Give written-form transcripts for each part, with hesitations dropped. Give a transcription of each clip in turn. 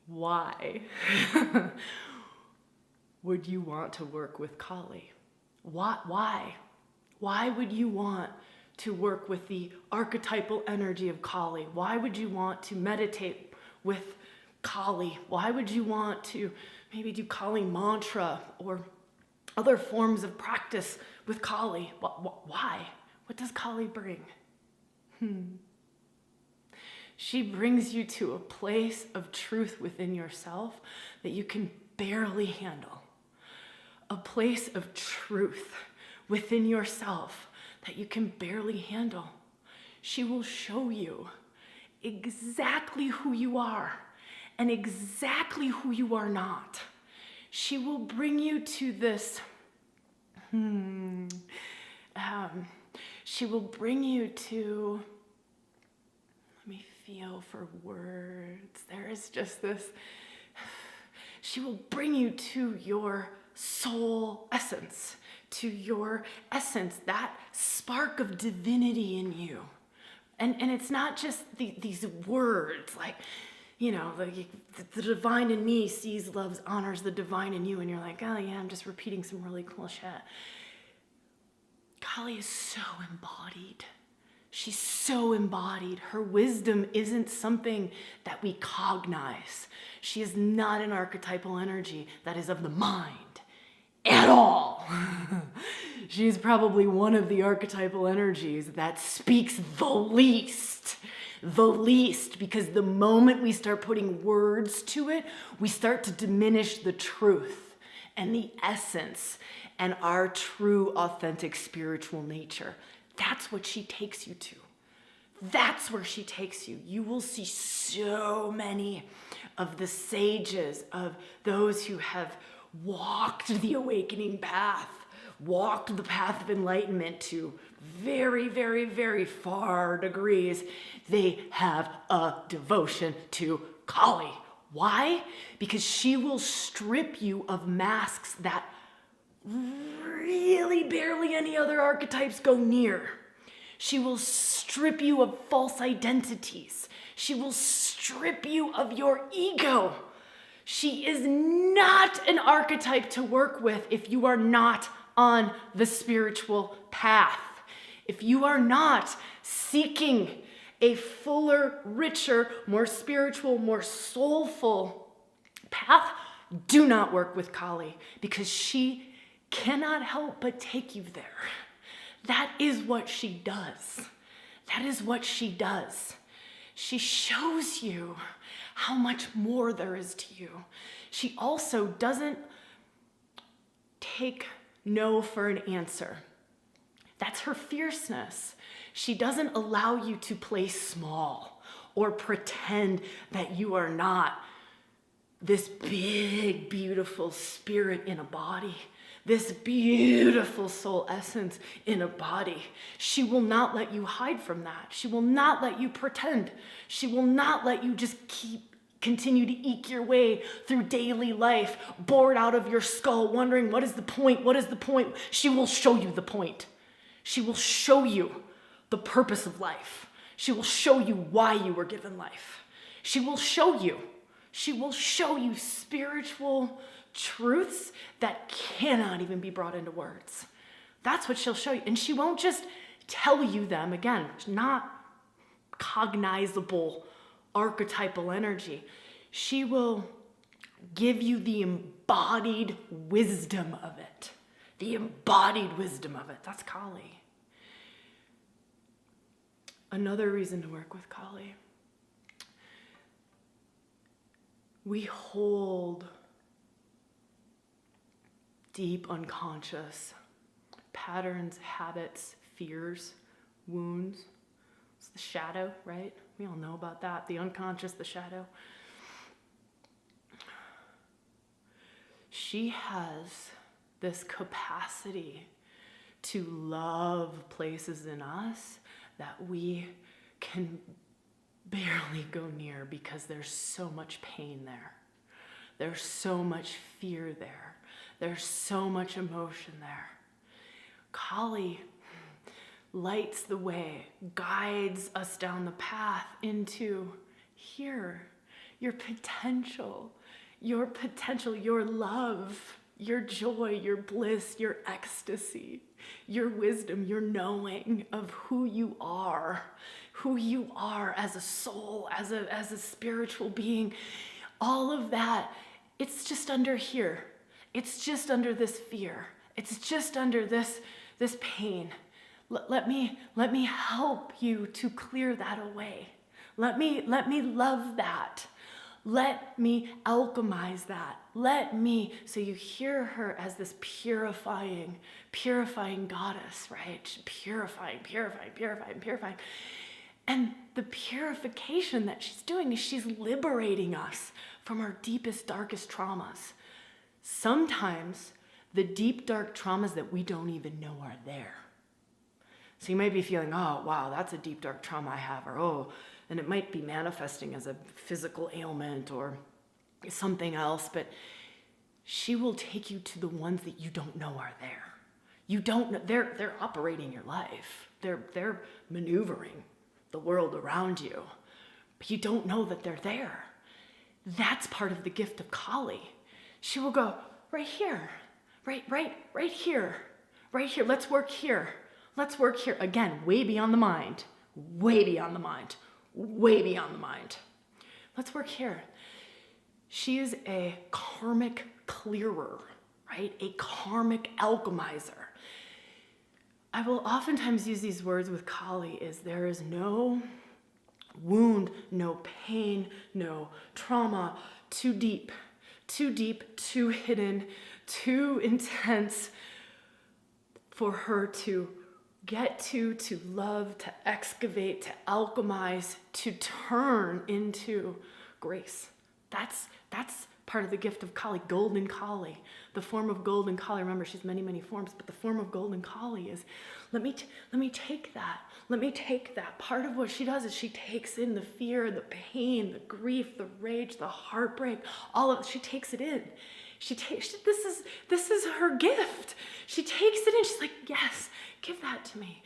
Why would you want to work with Kali? Why? Why would you want to work with the archetypal energy of Kali? Why would you want to meditate with Kali? Why would you want to maybe do Kali mantra or other forms of practice with Kali? Why? What does Kali bring? She brings you to a place of truth within yourself that you can barely handle. A place of truth within yourself that you can barely handle. She will show you exactly who you are and exactly who you are not. She will bring you to this, she will bring you to, let me feel for words. There is just this, she will bring you to your soul essence, to your essence, that spark of divinity in you. And it's not just these words like, you know, like the divine in me sees, loves, honors the divine in you. And you're like, oh yeah, I'm just repeating some really cool shit. Kali is so embodied. She's so embodied. Her wisdom isn't something that we cognize. She is not an archetypal energy that is of the mind at all. She is probably one of the archetypal energies that speaks the least, because the moment we start putting words to it, we start to diminish the truth and the essence and our true, authentic spiritual nature. That's what she takes you to. That's where she takes you. You will see so many of the sages, of those who have walked the awakening path, walked the path of enlightenment to very, very, very far degrees. They have a devotion to Kali. Why? Because she will strip you of masks that really barely any other archetypes go near. She will strip you of false identities. She will strip you of your ego. She is not an archetype to work with if you are not on the spiritual path. If you are not seeking a fuller, richer, more spiritual, more soulful path, do not work with Kali, because she cannot help but take you there. That is what she does. That is what she does. She shows you how much more there is to you. She also doesn't take no for an answer. That's her fierceness. She doesn't allow you to play small or pretend that you are not this big, beautiful spirit in a body, this beautiful soul essence in a body. She will not let you hide from that. She will not let you pretend. She will not let you just continue to eke your way through daily life, bored out of your skull, wondering, what is the point? What is the point? She will show you the point. She will show you the purpose of life. She will show you why you were given life. She will show you spiritual truths that cannot even be brought into words. That's what she'll show you. And she won't just tell you them. Again, not cognizable archetypal energy. She will give you the embodied wisdom of it. The embodied wisdom of it. That's Kali. Another reason to work with Kali. We hold deep unconscious patterns, habits, fears, wounds. It's the shadow, right? We all know about that. The unconscious, the shadow. She has this capacity to love places in us that we can barely go near because there's so much pain there. There's so much fear there. There's so much emotion there. Kali lights the way, guides us down the path into here. your potential, your love, your joy, your bliss, your ecstasy, your wisdom, your knowing of who you are as a soul, as a spiritual being, all of that, it's just under here. It's just under this fear. It's just under this pain. Let me help you to clear that away. Let me love that. Let me alchemize that. So you hear her as this purifying goddess, right? She's purifying. And the purification that she's doing is she's liberating us from our deepest, darkest traumas. Sometimes the deep, dark traumas that we don't even know are there. So you might be feeling, oh, wow, that's a deep, dark trauma I have, or oh, and it might be manifesting as a physical ailment or something else, but she will take you to the ones that you don't know are there. You don't know, they're operating your life. They're maneuvering the world around you, but you don't know that they're there. That's part of the gift of Kali. She will go, right here, right here, let's work here. Again, way beyond the mind. Let's work here. She is a karmic clearer, right? A karmic alchemizer. I will oftentimes use these words with Kali is there is no wound, no pain, no trauma, too deep, too hidden, too intense for her to get to love, to excavate, to alchemize, to turn into grace. That's part of the gift of Kali, golden Kali. The form of golden Kali, remember she's many, many forms, but the form of golden Kali is, let me take that. Part of what she does is she takes in the fear, the pain, the grief, the rage, the heartbreak, all of it, she takes it in. This is her gift. She takes it in, she's like, yes, give that to me.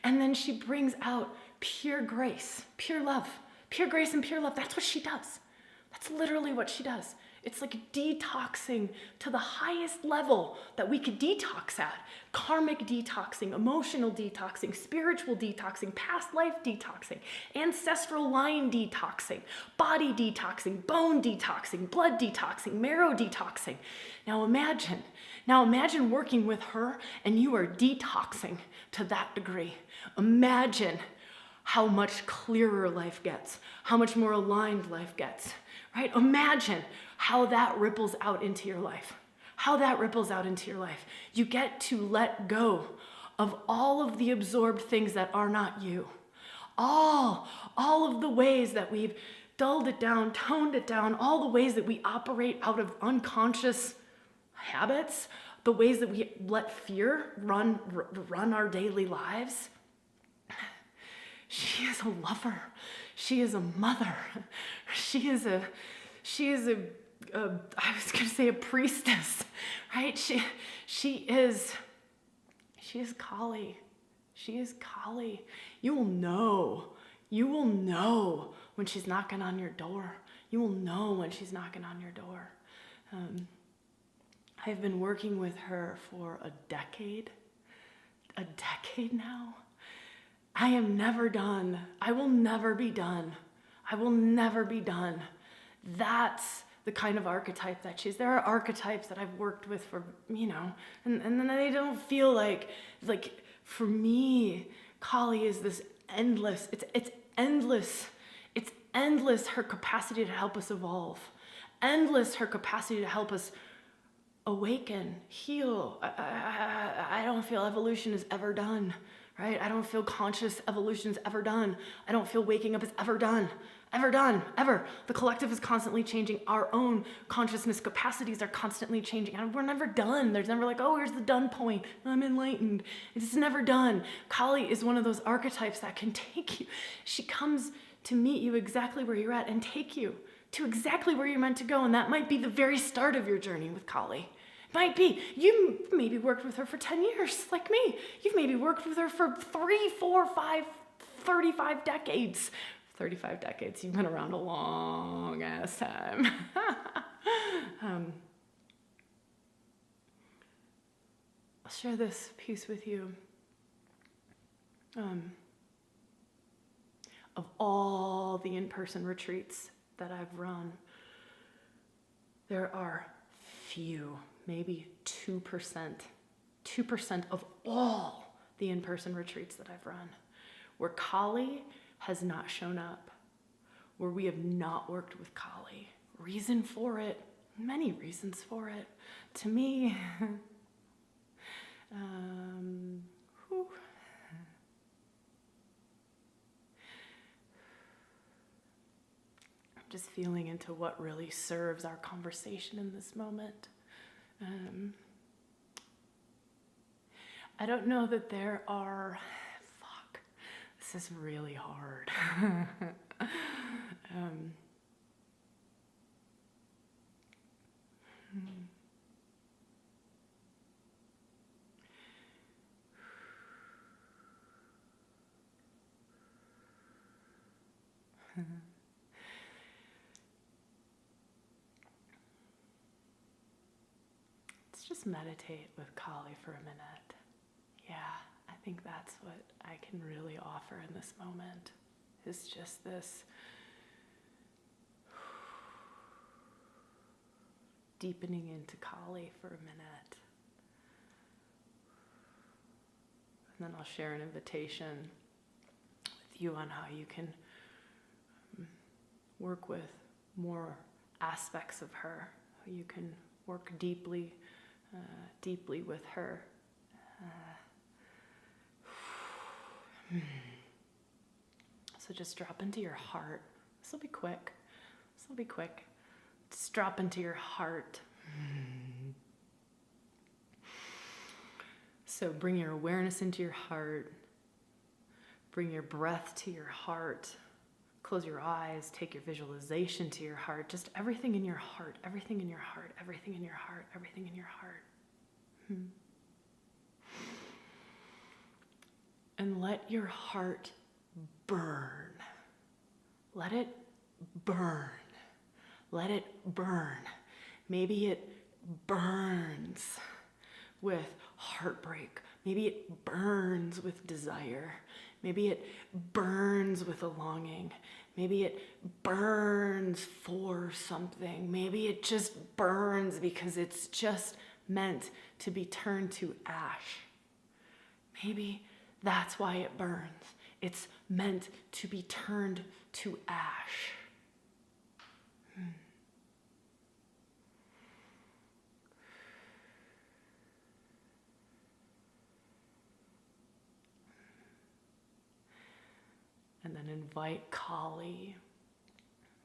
And then she brings out pure grace, pure love. Pure grace and pure love, that's what she does. That's literally what she does. It's like detoxing to the highest level that we could detox at. Karmic detoxing, emotional detoxing, spiritual detoxing, past life detoxing, ancestral line detoxing, body detoxing, bone detoxing, blood detoxing, marrow detoxing. Now imagine working with her and you are detoxing to that degree. Imagine how much clearer life gets, how much more aligned life gets, right? Imagine how that ripples out into your life. You get to let go of all of the absorbed things that are not you. All of the ways that we've dulled it down, toned it down, all the ways that we operate out of unconscious habits, the ways that we let fear run our daily lives. She is a lover. She is a mother. She is a I was going to say a priestess, right? She is Kali. She is Kali. You will know when she's knocking on your door. I've been working with her for a decade now. I am never done. I will never be done. That's the kind of archetype that she's. There are archetypes that I've worked with for, and then they don't feel like for me, Kali is this endless, it's endless. It's endless her capacity to help us evolve. Endless her capacity to help us awaken, heal. I don't feel evolution is ever done. Right? I don't feel conscious evolution is ever done. I don't feel waking up is ever done. Ever. The collective is constantly changing. Our own consciousness capacities are constantly changing. And we're never done. There's never like, oh, here's the done point. I'm enlightened. It's never done. Kali is one of those archetypes that can take you. She comes to meet you exactly where you're at and take you to exactly where you're meant to go. And that might be the very start of your journey with Kali. Might be. You maybe worked with her for 10 years, like me. You've maybe worked with her for 3, 4, 5, 35 decades, 35 decades. You've been around a long ass time. I'll share this piece with you. Of all the in-person retreats that I've run, there are few, maybe 2% of all the in-person retreats that I've run, where Kali has not shown up, where we have not worked with Kali. Reason for it, many reasons for it. To me, whew. I'm just feeling into what really serves our conversation in this moment. I don't know that there are, this is really hard. Let's just meditate with Kali for a minute. Yeah, I think that's what I can really offer in this moment, is just this deepening into Kali for a minute. And then I'll share an invitation with you on how you can work with more aspects of her, how you can work deeply with her. So just drop into your heart. This will be quick. Just drop into your heart. So bring your awareness into your heart. Bring your breath to your heart. Close your eyes. Take your visualization to your heart. Just everything in your heart. Everything in your heart. Everything in your heart. Everything in your heart. And let your heart burn. Let it burn. Let it burn. Maybe it burns with heartbreak. Maybe it burns with desire. Maybe it burns with a longing. Maybe it burns for something. Maybe it just burns because it's just meant to be turned to ash. Maybe that's why it burns. It's meant to be turned to ash. And then invite Kali.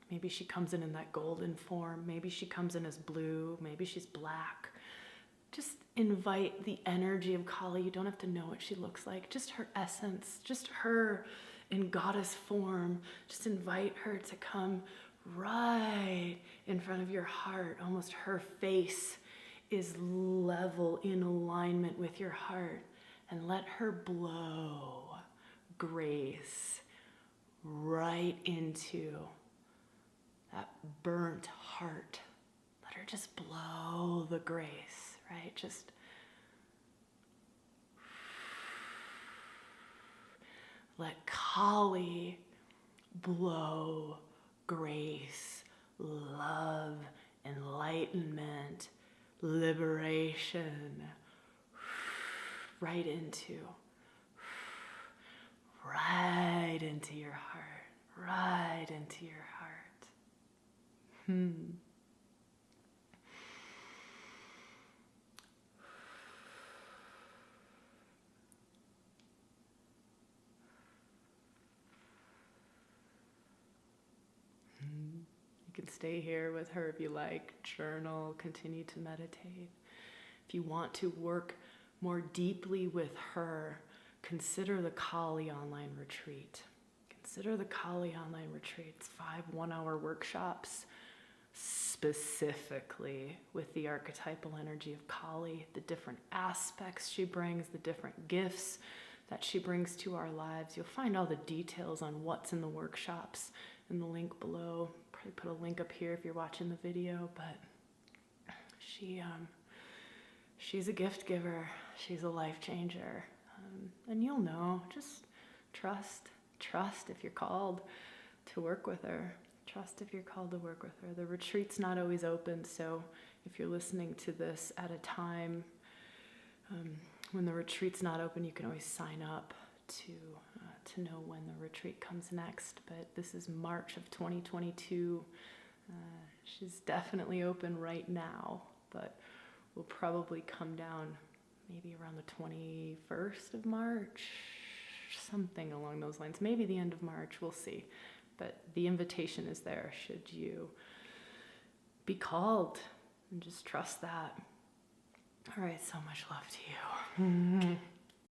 Maybe she comes in that golden form. Maybe she comes in as blue. Maybe she's black. Just invite the energy of Kali. You don't have to know what she looks like. Just her essence. Just her in goddess form. Just invite her to come right in front of your heart. Almost her face is level in alignment with your heart. And let her blow grace right into that burnt heart. Let her just blow the grace, right? Just let Kali blow grace, love, enlightenment, liberation right into your heart, right into your heart. You can stay here with her if you like, journal, continue to meditate. If you want to work more deeply with her, consider the Kali online retreat. Consider the Kali online retreats, 5 one-hour workshops, specifically with the archetypal energy of Kali, the different aspects she brings, the different gifts, that she brings to our lives. You'll find all the details on what's in the workshops in the link below. Probably put a link up here if you're watching the video, but she's a gift giver. She's a life changer. And you'll know, just trust if you're called to work with her. Trust if you're called to work with her. The retreat's not always open, so if you're listening to this at a time when the retreat's not open, you can always sign up to know when the retreat comes next. But this is March of 2022. She's definitely open right now, but will probably come down maybe around the 21st of March, something along those lines. Maybe the end of March, we'll see. But the invitation is there should you be called, and just trust that. All right, so much love to you.